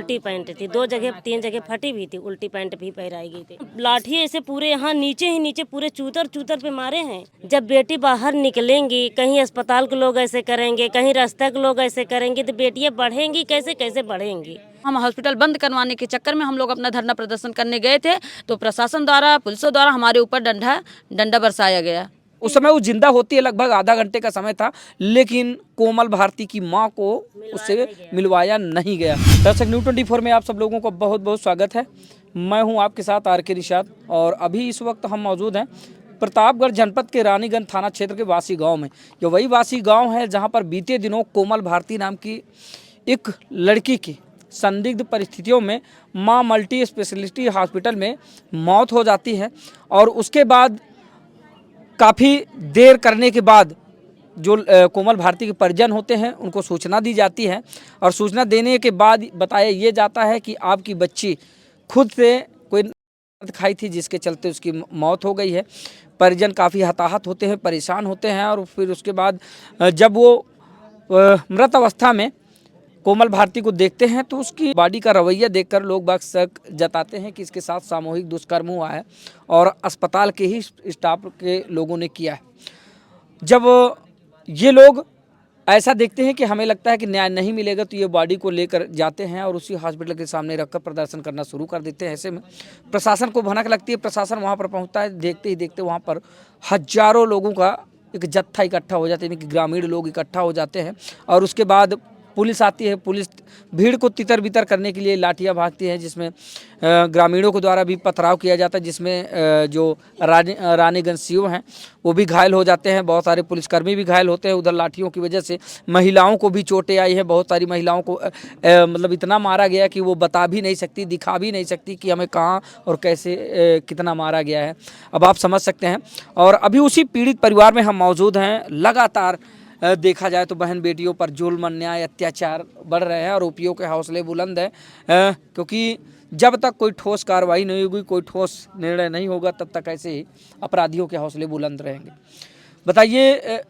उल्टी पैंट थी, 2 जगह 3 जगह फटी भी थी, उल्टी पैंट भी पहराई गई थी। लाठी ऐसे पूरे यहाँ नीचे ही नीचे पूरे चूतर चूतर पे मारे हैं। जब बेटी बाहर निकलेंगी, कहीं अस्पताल के लोग ऐसे करेंगे, कहीं रास्ता के लोग ऐसे करेंगे, तो बेटियां बढ़ेंगी कैसे, कैसे बढ़ेंगी। हम हॉस्पिटल बंद करवाने के चक्कर में हम लोग अपना धरना प्रदर्शन करने गए थे, तो प्रशासन द्वारा, पुलिसों द्वारा हमारे ऊपर डंडा बरसाया गया। उस समय वो जिंदा होती है, लगभग आधा घंटे का समय था, लेकिन कोमल भारती की मां को उससे मिलवाया नहीं गया। दर्शक न्यूज़ 24 में आप सब लोगों को बहुत बहुत स्वागत है। मैं हूं आपके साथ आर.के. निषाद और अभी इस वक्त हम मौजूद हैं प्रतापगढ़ जनपद के रानीगंज थाना क्षेत्र के वासी गांव में। जो वही वासी गांव है जहां पर बीते दिनों कोमल भारती नाम की एक लड़की की संदिग्ध परिस्थितियों में मां मल्टी स्पेशलिटी हॉस्पिटल में मौत हो जाती है और उसके बाद काफ़ी देर करने के बाद जो कोमल भारती के परिजन होते हैं उनको सूचना दी जाती है और सूचना देने के बाद बताया ये जाता है कि आपकी बच्ची खुद से कोई खाई थी जिसके चलते उसकी मौत हो गई है। परिजन काफ़ी हताहत होते हैं, परेशान होते हैं और फिर उसके बाद जब वो मृत अवस्था में कोमल भारती को देखते हैं तो उसकी बॉडी का रवैया देखकर लोग बाग शक जताते हैं कि इसके साथ सामूहिक दुष्कर्म हुआ है और अस्पताल के ही स्टाफ के लोगों ने किया है। जब ये लोग ऐसा देखते हैं कि हमें लगता है कि न्याय नहीं मिलेगा तो ये बॉडी को लेकर जाते हैं और उसी हॉस्पिटल के सामने रखकर प्रदर्शन करना शुरू कर देते हैं। ऐसे में प्रशासन को भनक लगती है, प्रशासन वहाँ पर पहुँचता है। देखते ही देखते वहाँ पर हजारों लोगों का एक जत्था इकट्ठा हो जाता है, यानी कि ग्रामीण लोग इकट्ठा हो जाते हैं और उसके बाद पुलिस आती है। पुलिस भीड़ को तितर बितर करने के लिए लाठियां भागती है, जिसमें ग्रामीणों के द्वारा भी पथराव किया जाता है, जिसमें जो रानीगंज सीओ हैं वो भी घायल हो जाते हैं, बहुत सारे पुलिसकर्मी भी घायल होते हैं। उधर लाठियों की वजह से महिलाओं को भी चोटें आई हैं, बहुत सारी महिलाओं को मतलब इतना मारा गया कि वो बता भी नहीं सकती, दिखा भी नहीं सकती कि हमें कहाँ और कैसे कितना मारा गया है। अब आप समझ सकते हैं। और अभी उसी पीड़ित परिवार में हम मौजूद हैं। लगातार देखा जाए तो बहन बेटियों पर जुल्म, अन्याय, अत्याचार बढ़ रहे हैं और आरोपियों के हौसले बुलंद हैं, क्योंकि जब तक कोई ठोस कार्रवाई नहीं होगी, कोई ठोस निर्णय नहीं होगा, तब तक ऐसे ही अपराधियों के हौसले बुलंद रहेंगे। बताइए,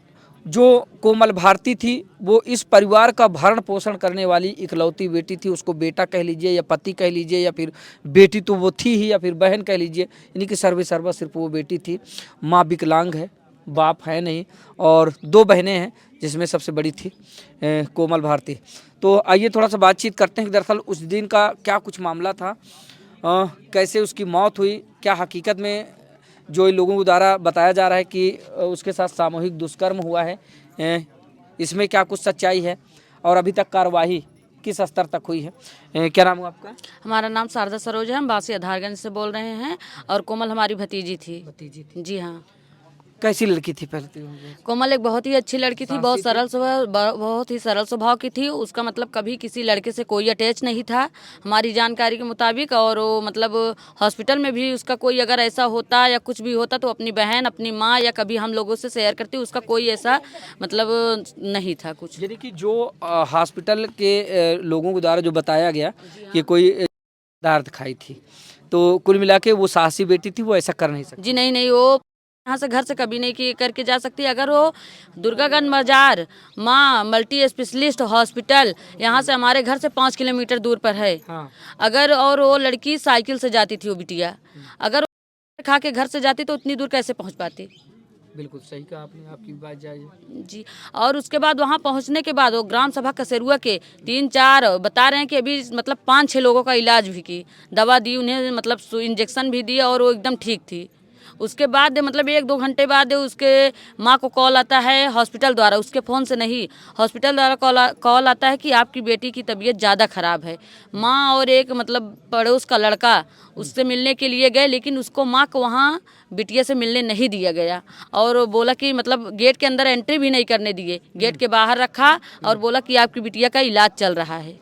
जो कोमल भारती थी वो इस परिवार का भरण पोषण करने वाली इकलौती बेटी थी। उसको बेटा कह लीजिए या पति कह लीजिए या फिर बेटी तो वो थी ही या फिर बहन कह लीजिए, यानी कि सर्वे सर्वा सिर्फ वो बेटी थी। माँ विकलांग है, बाप है नहीं और 2 बहनें हैं जिसमें सबसे बड़ी थी कोमल भारती। तो आइए थोड़ा सा बातचीत करते हैं कि दरअसल उस दिन का क्या कुछ मामला था, कैसे उसकी मौत हुई, क्या हकीकत में जो इन लोगों द्वारा बताया जा रहा है कि उसके साथ सामूहिक दुष्कर्म हुआ है, इसमें क्या कुछ सच्चाई है और अभी तक कार्रवाई किस स्तर तक हुई है। क्या नाम हुआ आपका? हमारा नाम शारदा सरोज है, हम बासी आधारगंज से बोल रहे हैं और कोमल हमारी भतीजी थी। भतीजी थी? जी हाँ। कैसी लड़की थी पहले तो? कोमल एक बहुत ही अच्छी लड़की थी, बहुत सरल स्वभाव, बहुत ही सरल स्वभाव की थी। उसका मतलब कभी किसी लड़के से कोई अटैच नहीं था हमारी जानकारी के मुताबिक। और वो मतलब हॉस्पिटल में भी उसका कोई अगर ऐसा होता या कुछ भी होता तो अपनी बहन, अपनी माँ या कभी हम लोगों से शेयर करती। उसका कोई ऐसा मतलब नहीं था कुछ। यानी कि जो हॉस्पिटल के लोगों के द्वारा जो बताया गया कि कोई पदार्थ खाई थी, तो कुल मिला के वो साहसी बेटी थी, वो ऐसा कर नहीं सकती। जी नहीं, वो यहाँ से घर से कभी नहीं करके जा सकती। अगर वो दुर्गागंज बाजार माँ मल्टी स्पेशलिस्ट हॉस्पिटल यहाँ से हमारे घर से 5 किलोमीटर दूर पर है। हाँ। अगर और वो लड़की साइकिल से जाती थी, वो बिटिया अगर खा के घर से जाती तो उतनी दूर कैसे पहुँच पाती। बिल्कुल सही कहा आपने, आपकी बात जायज़ जी। और उसके बाद वहाँ पहुँचने के बाद वो ग्राम सभा कसेरुआ के 3-4 बता रहे हैं कि अभी मतलब 5-6 लोगों का इलाज भी की, दवा दी उन्हें, मतलब इंजेक्शन भी दिया और वो एकदम ठीक थी। उसके बाद मतलब 1-2 घंटे बाद उसके माँ को कॉल आता है हॉस्पिटल द्वारा, उसके फ़ोन से नहीं, हॉस्पिटल द्वारा कॉल आता है कि आपकी बेटी की तबीयत ज़्यादा ख़राब है। माँ और एक मतलब पड़ोस का लड़का उससे मिलने के लिए गए, लेकिन उसको माँ को वहाँ बिटिया से मिलने नहीं दिया गया और बोला कि मतलब गेट के अंदर एंट्री भी नहीं करने दिए, गेट के बाहर रखा और बोला कि आपकी बिटिया का इलाज चल रहा है।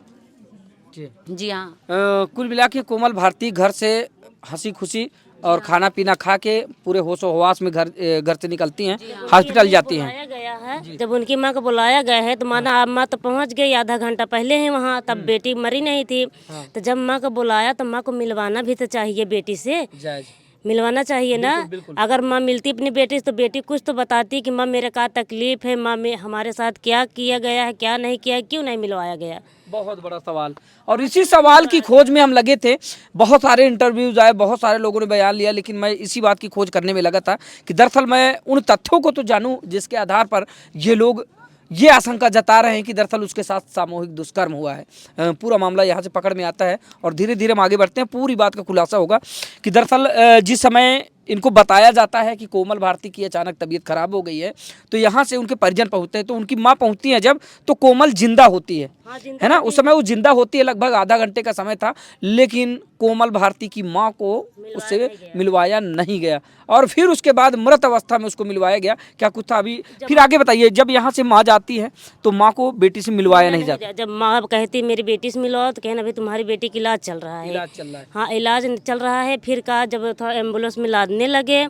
जी हाँ। कुल मिला के कोमल भारती घर से हंसी खुशी और खाना पीना खा के पूरे होशो हवास में घर से निकलती हैं, हॉस्पिटल जाती हैं। बुलाया गया है, जब उनकी माँ को बुलाया गया है तो माना माँ तो पहुँच गई आधा घंटा पहले ही वहाँ, तब बेटी मरी नहीं थी। तो जब माँ को बुलाया तो माँ को मिलवाना भी तो चाहिए बेटी से। मिलवाना चाहिए ना। अगर माँ मिलती अपनी बेटी से तो बेटी कुछ तो बताती कि माँ मेरे का तकलीफ है, माँ में हमारे साथ क्या किया गया है, क्या नहीं किया है, क्यों नहीं मिलवाया गया। बहुत बड़ा सवाल, और इसी सवाल की खोज में हम लगे थे। बहुत सारे इंटरव्यूज आए, बहुत सारे लोगों ने बयान लिया, लेकिन मैं इसी बात की खोज करने में लगा था कि दरअसल मैं उन तथ्यों को तो जानूं जिसके आधार पर ये लोग ये आशंका जता रहे हैं कि दरअसल उसके साथ सामूहिक दुष्कर्म हुआ है। पूरा मामला यहाँ से पकड़ में आता है और धीरे धीरे हम आगे बढ़ते हैं, पूरी बात का खुलासा होगा कि दरअसल जिस समय इनको बताया जाता है कि कोमल भारती की अचानक तबीयत खराब हो गई है, तो यहाँ से उनके परिजन पहुँचते हैं, तो उनकी माँ पहुँचती है जब, तो कोमल जिंदा होती है, है ना। उस समय वो जिंदा होती है, लगभग आधा घंटे का समय था, लेकिन कोमल भारती की माँ को उससे मिलवाया नहीं गया और फिर उसके बाद मृत अवस्था में उसको मिलवाया गया। क्या कुछ था अभी, फिर आगे बताइए। जब यहाँ से माँ जाती है तो माँ को बेटी से मिलवाया नहीं जाता। जब माँ कहती मेरी बेटी से मिलवाओ तो कहना भाई तुम्हारी बेटी का इलाज चल रहा है। इलाज चल रहा है। हाँ, इलाज चल रहा है। फिर कहा जब थोड़ा एम्बुलेंस में लादने लगे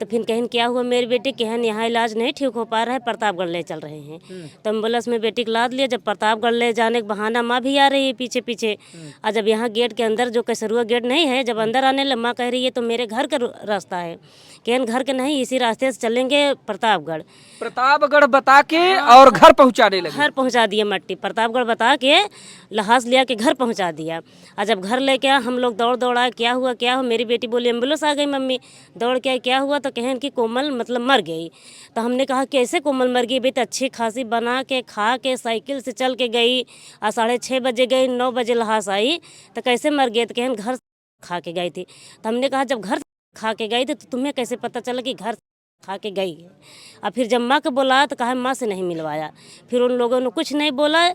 तो फिर कहन क्या हुआ मेरी बेटी, कहन यहाँ इलाज नहीं ठीक हो पा रहा है, प्रतापगढ़ ले चल रहे हैं। तो एम्बुलेंस में बेटी को लाद लिया। जब प्रतापगढ़ ले जाने के बहाना माँ भी आ रही है पीछे पीछे, और जब यहाँ गेट के अंदर जो कसरुआ गेट नहीं है, जब अंदर आने लगे माँ कह रही है तो मेरे घर का रास्ता है। कहन घर के नहीं, इसी रास्ते से चलेंगे प्रतापगढ़। प्रतापगढ़ बता के और घर पहुँचाने लगे। घर पहुंचा दिया मट्टी, प्रतापगढ़ बता के लहास लिया के घर पहुंचा दिया। और जब घर लेके आए हम लोग दौड़ आए, क्या हुआ क्या हुआ। मेरी बेटी बोली एम्बुलेंस आ गई मम्मी। दौड़ के आए, क्या हुआ, तो कहें कि कोमल मतलब मर गई। तो हमने कहा कैसे कोमल मर गई, बेटी अच्छी खासी बना के खा के साइकिल से चल के गई और 6:30 बजे गई, 9 बजे लहास आई, तो कैसे मर गई। तो कहें घर खा के गई थी। तो हमने कहा जब घर खा के गई थी तो तुम्हें कैसे पता चला कि घर खा के गई है। और फिर जब माँ को बोला तो कहा माँ से नहीं मिलवाया। फिर उन लोगों ने कुछ नहीं बोला,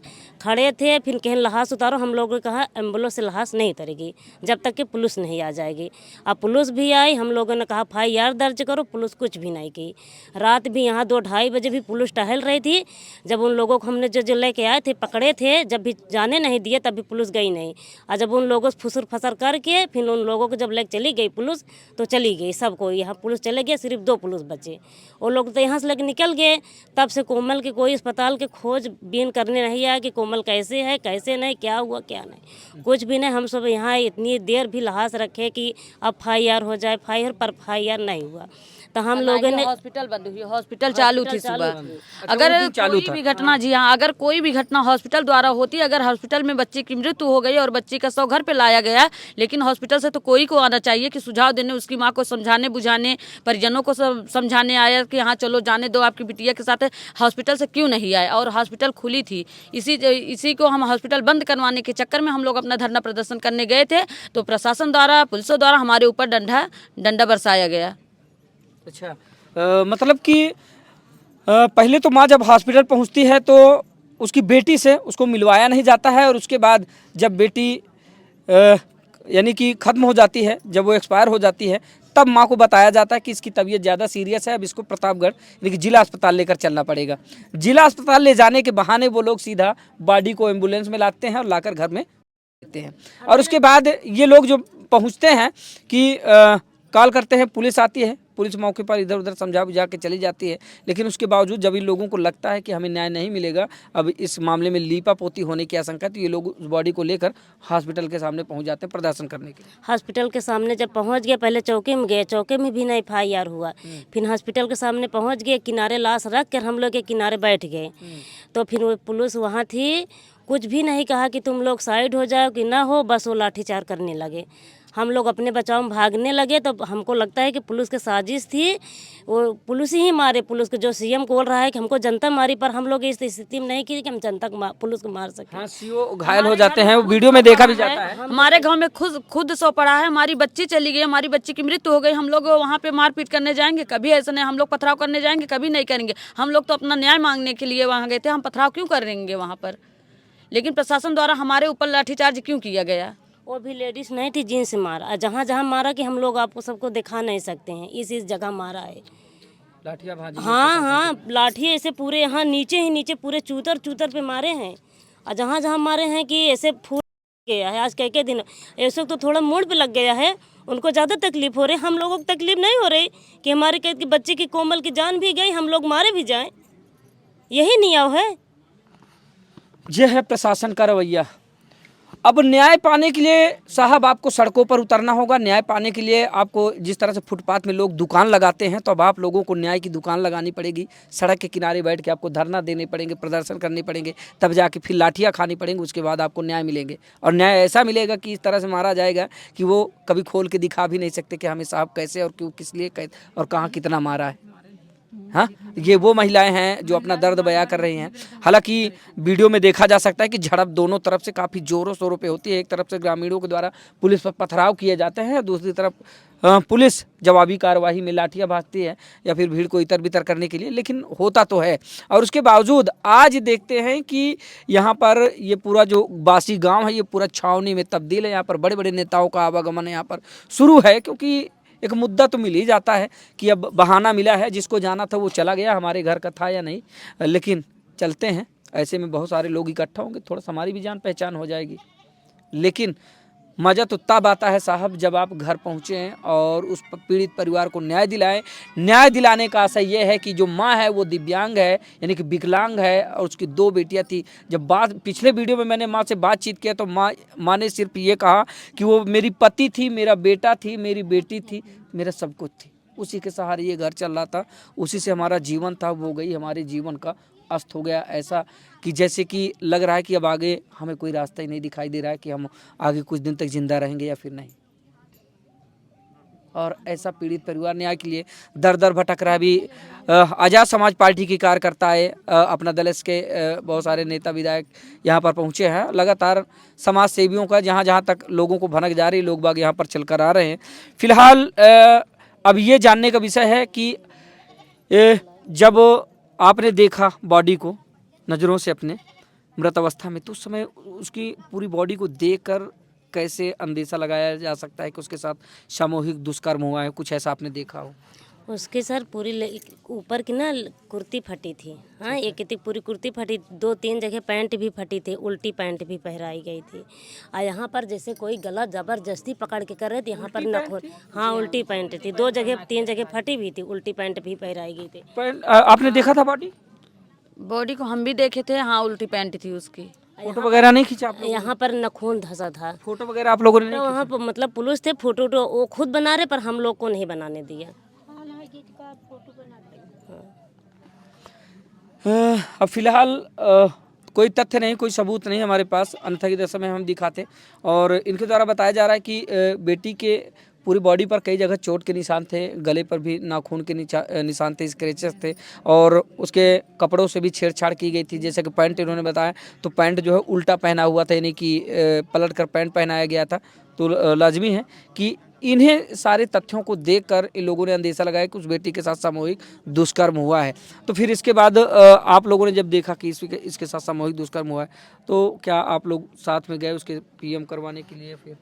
खड़े थे। फिर कहें लहास उतारो। हम लोगों ने कहा एम्बुलेंस से लहास नहीं उतरेगी जब तक कि पुलिस नहीं आ जाएगी। अब पुलिस भी आई, हम लोगों ने कहा FIR दर्ज करो, पुलिस कुछ भी नहीं की। रात भी यहाँ 2-2:30 बजे भी पुलिस टहल रही थी। जब उन लोगों को हमने जो लेके आए थे पकड़े थे, जब भी जाने नहीं दिए तब भी पुलिस गई नहीं। और जब उन लोगों से फुसर फसर करके फिर उन लोगों को जब लेके चली गई पुलिस, तो चली गई सबको। यहाँ पुलिस चले गए, सिर्फ 2 पुलिस बचे। वो लोग तो यहाँ से लेके निकल गए। तब से कोमल के कोई अस्पताल के खोज बीन करने नहीं आया कि कोमल कैसे है कैसे नहीं, क्या हुआ क्या नहीं, कुछ भी नहीं। हम सब यहाँ इतनी देर भी लहास रखे कि अब FIR हो जाए, FIR पर FIR नहीं हुआ। तो हम लोगों ने हॉस्पिटल बंद हुई, हॉस्पिटल चालू थी सुबह। अगर कोई भी घटना, जी हाँ, अगर कोई भी घटना हॉस्पिटल द्वारा होती, अगर हॉस्पिटल में बच्चे की मृत्यु हो गई और बच्चे का शव घर पे लाया गया, लेकिन हॉस्पिटल से तो कोई को आना चाहिए कि सुझाव देने, उसकी माँ को समझाने बुझाने, परिजनों को समझाने आया कि हाँ चलो जाने दो आपकी बिटिया के साथ। हॉस्पिटल से क्यों नहीं आए, और हॉस्पिटल खुली थी। इसी को हम हॉस्पिटल बंद करवाने के चक्कर में हम लोग अपना धरना प्रदर्शन करने गए थे, तो प्रशासन द्वारा, पुलिसों द्वारा हमारे ऊपर डंडा बरसाया गया। अच्छा, मतलब कि पहले तो माँ जब हॉस्पिटल पहुँचती है तो उसकी बेटी से उसको मिलवाया नहीं जाता है, और उसके बाद जब बेटी यानी कि ख़त्म हो जाती है, जब वो एक्सपायर हो जाती है, तब माँ को बताया जाता है कि इसकी तबीयत ज़्यादा सीरियस है, अब इसको प्रतापगढ़ यानी कि जिला अस्पताल लेकर चलना पड़ेगा। जिला अस्पताल ले जाने के बहाने वो लोग सीधा बॉडी को एम्बुलेंस में लाते हैं और लाकर घर में देते हैं। और उसके बाद ये लोग जो पहुँचते हैं कि कॉल करते हैं, पुलिस आती है, पुलिस मौके पर इधर उधर समझा बुझा के चली जाती है। लेकिन उसके बावजूद जब इन लोगों को लगता है कि हमें न्याय नहीं मिलेगा, अब इस मामले में लीपापोती होने की आशंका, तो ये लोग उस बॉडी को लेकर हॉस्पिटल के सामने पहुंच जाते हैं प्रदर्शन करने के लिए। हॉस्पिटल के सामने जब पहुंच गए, पहले चौके में गए, चौके में भी नहीं FIR हुआ। फिर हॉस्पिटल के सामने पहुंच गए, किनारे लाश रख कर हम लोग के किनारे बैठ गए। तो फिर वो पुलिस वहाँ थी, कुछ भी नहीं कहा कि तुम लोग साइड हो जाओ कि ना हो, बस वो लाठीचार्ज करने लगे। हम लोग अपने बचाव में भागने लगे, तो हमको लगता है कि पुलिस की साजिश थी, वो पुलिस ही मारे। पुलिस के जो CM बोल रहा है कि हमको जनता मारी, पर हम लोग इस स्थिति में नहीं की कि हम जनता को पुलिस को मार सकें। हाँ, CO घायल हो जाते हैं, वीडियो में देखा भी जाता है। हमारे गांव में खुद सो पड़ा है, हमारी बच्ची चली गई, हमारी बच्ची की मृत्यु हो गई। हम लोग वहाँ पे मारपीट करने जाएंगे? कभी ऐसा नहीं। हम लोग पथराव करने जाएंगे? कभी नहीं करेंगे। हम लोग तो अपना न्याय मांगने के लिए वहाँ गए थे, हम पथराव क्यों करेंगे वहाँ पर? लेकिन प्रशासन द्वारा हमारे ऊपर लाठीचार्ज क्यों किया गया? वो भी लेडीज नहीं थी, जींस से मारा। जहाँ जहाँ मारा कि हम लोग आपको सबको दिखा नहीं सकते हैं, इस जगह मारा है। लाठियाँ भाजी, हाँ, लाठी ऐसे पूरे यहाँ नीचे ही नीचे पूरे चूतर पे मारे हैं। और जहाँ जहाँ मारे हैं कि ऐसे फूल गया है। आज कई दिन ऐसे तो थोड़ा मूड पे लग गया है, उनको ज़्यादा तकलीफ हो रही। हम लोगों को तकलीफ नहीं हो रही कि हमारे कैद के बच्चे की कोमल की जान भी गई, हम लोग मारे भी जाएं। यही नियम है। यह है प्रशासन का रवैया। अब न्याय पाने के लिए साहब आपको सड़कों पर उतरना होगा। न्याय पाने के लिए आपको, जिस तरह से फुटपाथ में लोग दुकान लगाते हैं, तो अब आप लोगों को न्याय की दुकान लगानी पड़ेगी। सड़क के किनारे बैठ के आपको धरना देने पड़ेंगे, प्रदर्शन करने पड़ेंगे, तब जाके फिर लाठियाँ खानी पड़ेंगी, उसके बाद आपको न्याय मिलेंगे। और न्याय ऐसा मिलेगा कि इस तरह से मारा जाएगा कि वो कभी खोल के दिखा भी नहीं सकते कि हमें साहब कैसे और क्यों, किस लिए और कहाँ कितना मारा है। हाँ, ये वो महिलाएं हैं जो अपना दर्द बयां कर रही हैं। हालांकि वीडियो में देखा जा सकता है कि झड़प दोनों तरफ से काफ़ी जोरों शोरों पे होती है। एक तरफ से ग्रामीणों के द्वारा पुलिस पर पथराव किए जाते हैं, दूसरी तरफ पुलिस जवाबी कार्रवाई में लाठियां भाजती है या फिर भीड़ को इतर बितर करने के लिए, लेकिन होता तो है। और उसके बावजूद आज देखते हैं कि यहाँ पर ये पूरा जो बासी गाँव है ये पूरा छावनी में तब्दील है। यहाँ पर बड़े बड़े नेताओं का आवागमन यहाँ पर शुरू है, क्योंकि एक मुद्दा तो मिल ही जाता है कि अब बहाना मिला है, जिसको जाना था वो चला गया, हमारे घर का था या नहीं, लेकिन चलते हैं। ऐसे में बहुत सारे लोग इकट्ठा होंगे, थोड़ा सा हमारी भी जान पहचान हो जाएगी। लेकिन मज़ा तो तब आता है साहब जब आप घर पहुँचे हैं और उस पीड़ित परिवार को न्याय दिलाएं। न्याय दिलाने का आशय ये है कि जो माँ है वो दिव्यांग है, यानी कि विकलांग है, और उसकी 2 बेटियां थी। जब पिछले वीडियो में मैंने माँ से बातचीत किया तो माँ ने सिर्फ ये कहा कि वो मेरी पति थी, मेरा बेटा थी, मेरी बेटी थी, मेरा सब कुछ थी। उसी के सहारे ये घर चल रहा था, उसी से हमारा जीवन था। वो गई, हमारे जीवन का अस्त हो गया। ऐसा कि जैसे कि लग रहा है कि अब आगे हमें कोई रास्ता ही नहीं दिखाई दे रहा है कि हम आगे कुछ दिन तक जिंदा रहेंगे या फिर नहीं। और ऐसा पीड़ित परिवार न्याय के लिए दर दर भटक रहा है। अभी आज़ाद समाज पार्टी की कार्यकर्ता है, अपना दल के बहुत सारे नेता विधायक यहाँ पर पहुँचे हैं। लगातार समाज सेवियों का जहाँ जहाँ तक लोगों को भनक जा रही, लोग बाग यहाँ पर चल कर आ रहे हैं। फिलहाल अब ये जानने का विषय है कि जब आपने देखा बॉडी को नज़रों से अपने मृत अवस्था में, तो उस समय उसकी पूरी बॉडी को देखकर कैसे अंदेशा लगाया जा सकता है कि उसके साथ सामूहिक दुष्कर्म हुआ है? कुछ ऐसा आपने देखा हो? उसके सर पूरी ऊपर की ना कुर्ती फटी थी। हाँ, एक की पूरी कुर्ती फटी, 2-3 जगह पैंट भी फटी थी, उल्टी पैंट भी पहराई गई थी। और यहाँ पर जैसे कोई गला जबरदस्ती पकड़ के कर रहे थे, यहाँ पर नखून, हाँ उल्टी पैंट थी, 2-3 जगह फटी भी थी, उल्टी पैंट भी पहराई गई थी। आपने देखा था बॉडी को? हम भी देखे थे, हाँ उल्टी पैंट थी उसकी। फोटो वगैरह नहीं खींचा आप लोगों ने? यहाँ पर नखून धंसा था। फोटो वगैरह आप लोगों ने नहीं तो वहाँ पर मतलब पुलिस थे, फोटो तो वो खुद बना रहे, पर हम लोग को नहीं बनाने दिया। अब फिलहाल कोई तथ्य नहीं, कोई सबूत नहीं हमारे पास, अन्यथा की दशा में हम दिखाते। और इनके द्वारा बताया जा रहा है कि बेटी के पूरी बॉडी पर कई जगह चोट के निशान थे, गले पर भी नाखून के निशान थे, स्क्रैचेस थे, और उसके कपड़ों से भी छेड़छाड़ की गई थी। जैसे कि पैंट इन्होंने बताया, तो पैंट जो है उल्टा पहना हुआ था, यानी कि पलट कर पैंट पहनाया गया था। तो लाजमी है कि इन्हें सारे तथ्यों को देखकर इन लोगों ने अंदेशा लगाया कि उस बेटी के साथ सामूहिक दुष्कर्म हुआ है। तो फिर इसके बाद आप लोगों ने जब देखा कि इसके साथ सामूहिक दुष्कर्म हुआ है, तो क्या आप लोग साथ में गए उसके पीएम करवाने के लिए? फिर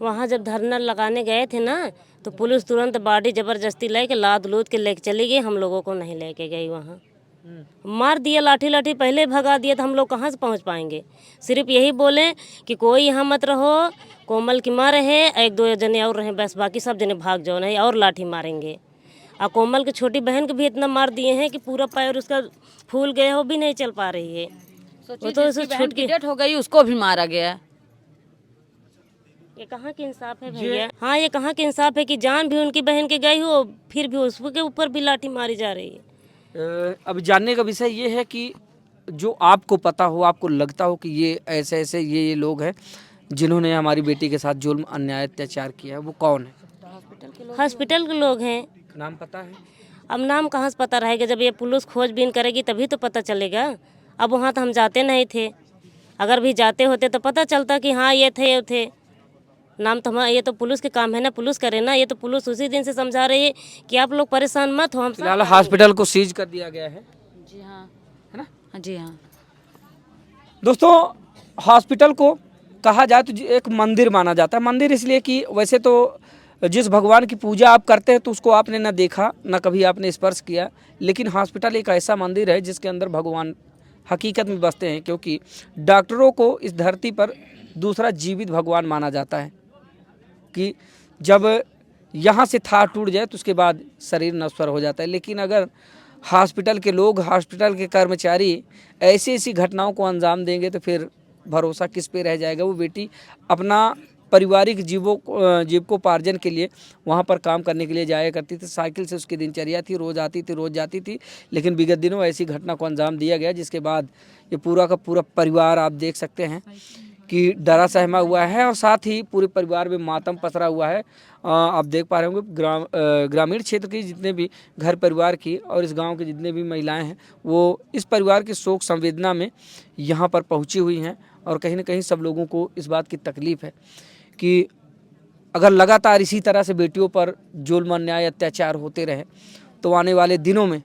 वहाँ जब धरना लगाने गए थे ना, तो पुलिस तुरंत बॉडी जबरदस्ती लेके लाद लूद के लेके चली गई, हम लोगों को नहीं लेके गई। वहाँ मार दिया, लाठी पहले भगा दिया, तो हम लोग कहाँ से पहुँच पाएंगे। सिर्फ यही बोले कि कोई यहाँ मत रहो, कोमल की माँ रहे, 1-2 जने और रहे, बस बाकी सब जने भाग जाओ, नहीं और लाठी मारेंगे। और कोमल की छोटी बहन को भी इतना मार दिए हैं कि पूरा पैर उसका फूल गया, वो भी नहीं चल पा रही है। वो तो छूट की डेट हो गई, उसको भी मारा गया। ये कहाँ की इंसाफ है भैया? हाँ, ये कहाँ की इंसाफ है कि जान भी उनकी बहन के गई हो, फिर भी उसके ऊपर भी लाठी मारी जा रही है। अब जानने का विषय ये है कि जो आपको पता हो, आपको लगता हो कि ये ऐसे ऐसे ये लोग हैं जिन्होंने हमारी बेटी के साथ जुल्म अन्याय अत्याचार किया है, वो कौन है? हॉस्पिटल के लोग हैं। नाम पता है? अब नाम कहाँ से पता रहेगा? जब ये पुलिस खोजबीन करेगी तभी तो पता चलेगा। अब वहाँ तो हम जाते नहीं थे, अगर भी जाते होते तो पता चलता कि हाँ ये थे। नाम तो हमारा, ये तो पुलिस के काम है ना, पुलिस करे ना। ये तो पुलिस उसी दिन से समझा रही है कि आप लोग परेशान मत हो। हम फिलहाल हॉस्पिटल को सीज कर दिया गया है। जी हाँ, है ना? जी हाँ। दोस्तों, हॉस्पिटल को कहा जाए तो एक मंदिर माना जाता है। मंदिर इसलिए कि वैसे तो जिस भगवान की पूजा आप करते हैं तो उसको आपने ना देखा, ना कभी आपने स्पर्श किया, लेकिन हॉस्पिटल एक ऐसा मंदिर है जिसके अंदर भगवान हकीकत में बसते हैं, क्योंकि डॉक्टरों को इस धरती पर दूसरा जीवित भगवान माना जाता है कि जब यहाँ से थाह टूट जाए तो उसके बाद शरीर नश्वर हो जाता है। लेकिन अगर हॉस्पिटल के लोग, हॉस्पिटल के कर्मचारी ऐसी घटनाओं को अंजाम देंगे तो फिर भरोसा किस पे रह जाएगा। वो बेटी अपना पारिवारिक जीविकोपार्जन के लिए वहाँ पर काम करने के लिए जाया करती थी। साइकिल से उसकी दिनचर्या थी, रोज़ आती थी, रोज़ जाती थी। लेकिन विगत दिनों ऐसी घटना को अंजाम दिया गया, जिसके बाद ये पूरा का पूरा परिवार आप देख सकते हैं कि डरा सहमा हुआ है और साथ ही पूरे परिवार में मातम पसरा हुआ है। आप देख पा रहे होंगे ग्रामीण क्षेत्र की जितने भी घर परिवार की और इस गांव के जितने भी महिलाएं हैं वो इस परिवार की शोक संवेदना में यहां पर पहुंची हुई हैं। और कहीं ना कहीं सब लोगों को इस बात की तकलीफ है कि अगर लगातार इसी तरह से बेटियों पर जुल्म, अन्याय, अत्याचार होते रहे तो आने वाले दिनों में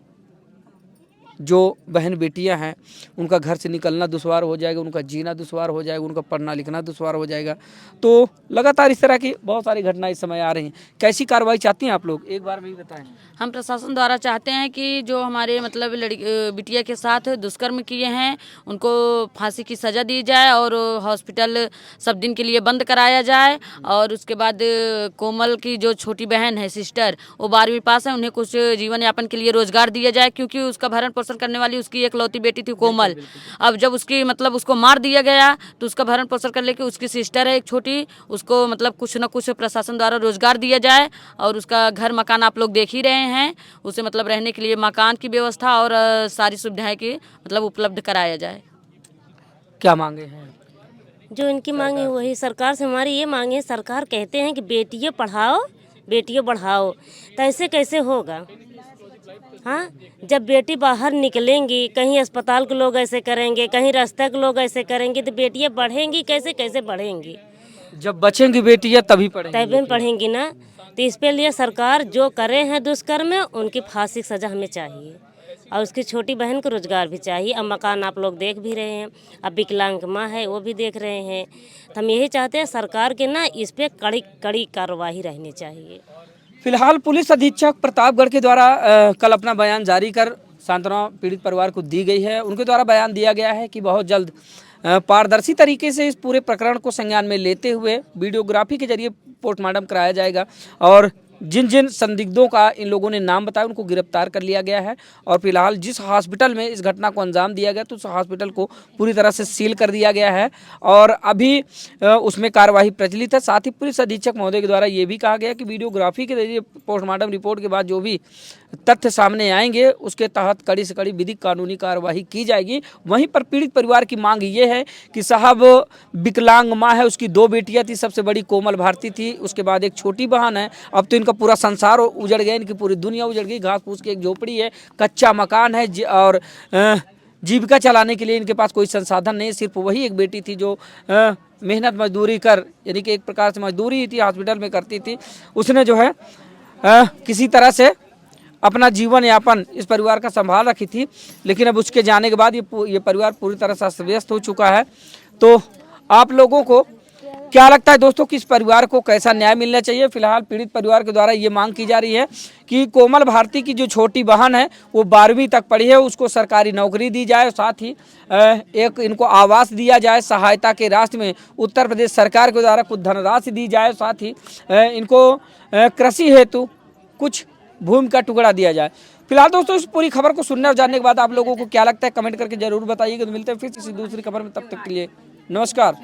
जो बहन बेटियां हैं उनका घर से निकलना दुश्वार हो जाएगा, उनका जीना दुश्वार हो जाएगा, उनका पढ़ना लिखना दुश्वार हो जाएगा। तो लगातार इस तरह की बहुत सारी घटनाएं इस समय आ रही हैं। कैसी कार्रवाई चाहती हैं आप लोग, एक बार में ही बताएं। हम प्रशासन द्वारा चाहते हैं कि जो हमारे मतलब बिटिया के साथ दुष्कर्म किए हैं उनको फांसी की सज़ा दी जाए और हॉस्पिटल सब दिन के लिए बंद कराया जाए। और उसके बाद कोमल की जो छोटी बहन है सिस्टर, वो 12वीं पास है, उन्हें कुछ जीवन यापन के लिए रोजगार दिया जाए, क्योंकि उसका भरण पोषण करने वाली उसकी एकलौती बेटी थी कोमल। अब जब उसकी मतलब उसको मार दिया गया तो उसका भरण पोषण कर लेके उसकी सिस्टर है एक छोटी, उसको मतलब कुछ न कुछ प्रशासन द्वारा रोजगार दिया जाए और उसका घर मकान आप लोग देख ही रहे हैं, उसे मतलब रहने के लिए मकान की व्यवस्था और सारी सुविधाएं की मतलब उपलब्ध कराया जाए। क्या मांगे हैं? जो इनकी मांग है वही सरकार से हमारी ये मांग है। सरकार कहते हैं कि बेटियों पढ़ाओ, बेटियों बढ़ाओ, तो ऐसे कैसे होगा? हाँ, जब बेटी बाहर निकलेंगी, कहीं अस्पताल के लोग ऐसे करेंगे, कहीं रास्ते के लोग ऐसे करेंगे, तो बेटियां बढ़ेंगी कैसे? कैसे बढ़ेंगी? जब बचेंगी बेटियां तभी पढ़ेंगी, तभी पढ़ेंगी ना। तो इस पे लिए सरकार जो करे हैं दुष्कर्म में उनकी फांसी की सजा हमें चाहिए और उसकी छोटी बहन को रोजगार भी चाहिए। अब मकान आप लोग देख भी रहे हैं, अब विकलांग माँ है वो भी देख रहे हैं। तो हम यही चाहते हैं सरकार के ना इस पे कड़ी कड़ी कार्रवाई रहनी चाहिए। फिलहाल पुलिस अधीक्षक प्रतापगढ़ के द्वारा कल अपना बयान जारी कर सांत्वना पीड़ित परिवार को दी गई है। उनके द्वारा बयान दिया गया है कि बहुत जल्द पारदर्शी तरीके से इस पूरे प्रकरण को संज्ञान में लेते हुए वीडियोग्राफी के जरिए पोस्टमार्टम कराया जाएगा और जिन जिन संदिग्धों का इन लोगों ने नाम बताया उनको गिरफ्तार कर लिया गया है। और फिलहाल जिस हॉस्पिटल में इस घटना को अंजाम दिया गया तो उस हॉस्पिटल को पूरी तरह से सील कर दिया गया है और अभी उसमें कार्यवाही प्रचलित है। साथ ही पुलिस अधीक्षक महोदय के द्वारा ये भी कहा गया कि वीडियोग्राफी के जरिए पोस्टमार्टम रिपोर्ट के बाद जो भी तथ्य सामने आएंगे उसके तहत कड़ी से कड़ी विधिक कानूनी कार्यवाही की जाएगी। वहीं पर पीड़ित परिवार की मांग ये है कि साहब विकलांग माँ है, उसकी 2 बेटियां थी, सबसे बड़ी कोमल भारती थी, उसके बाद एक छोटी बहन है। अब तो इनका पूरा संसार उजड़ गया, इनकी पूरी दुनिया उजड़ गई। घास फूस की एक झोपड़ी है, कच्चा मकान है और जीविका चलाने के लिए इनके पास कोई संसाधन नहीं। सिर्फ वही एक बेटी थी जो मेहनत मजदूरी कर, यानी कि एक प्रकार से मजदूरी ही थी, हॉस्पिटल में करती थी। उसने जो है किसी तरह से अपना जीवन यापन इस परिवार का संभाल रखी थी। लेकिन अब उसके जाने के बाद ये परिवार पूरी तरह से अस्त व्यस्त हो चुका है। तो आप लोगों को क्या लगता है दोस्तों कि इस परिवार को कैसा न्याय मिलना चाहिए? फिलहाल पीड़ित परिवार के द्वारा ये मांग की जा रही है कि कोमल भारती की जो छोटी बहन है वो 12वीं तक पढ़ी है, उसको सरकारी नौकरी दी जाए, साथ ही एक इनको आवास दिया जाए, सहायता के राशि में उत्तर प्रदेश सरकार के द्वारा कुछ धनराशि दी जाए, साथ ही इनको कृषि हेतु कुछ भूमि का टुकड़ा दिया जाए। फिलहाल दोस्तों इस पूरी खबर को सुनने और जानने के बाद आप लोगों को क्या लगता है कमेंट करके जरूर बताइएगा। तो मिलते हैं फिर किसी दूसरी खबर में, तब तक के लिए नमस्कार।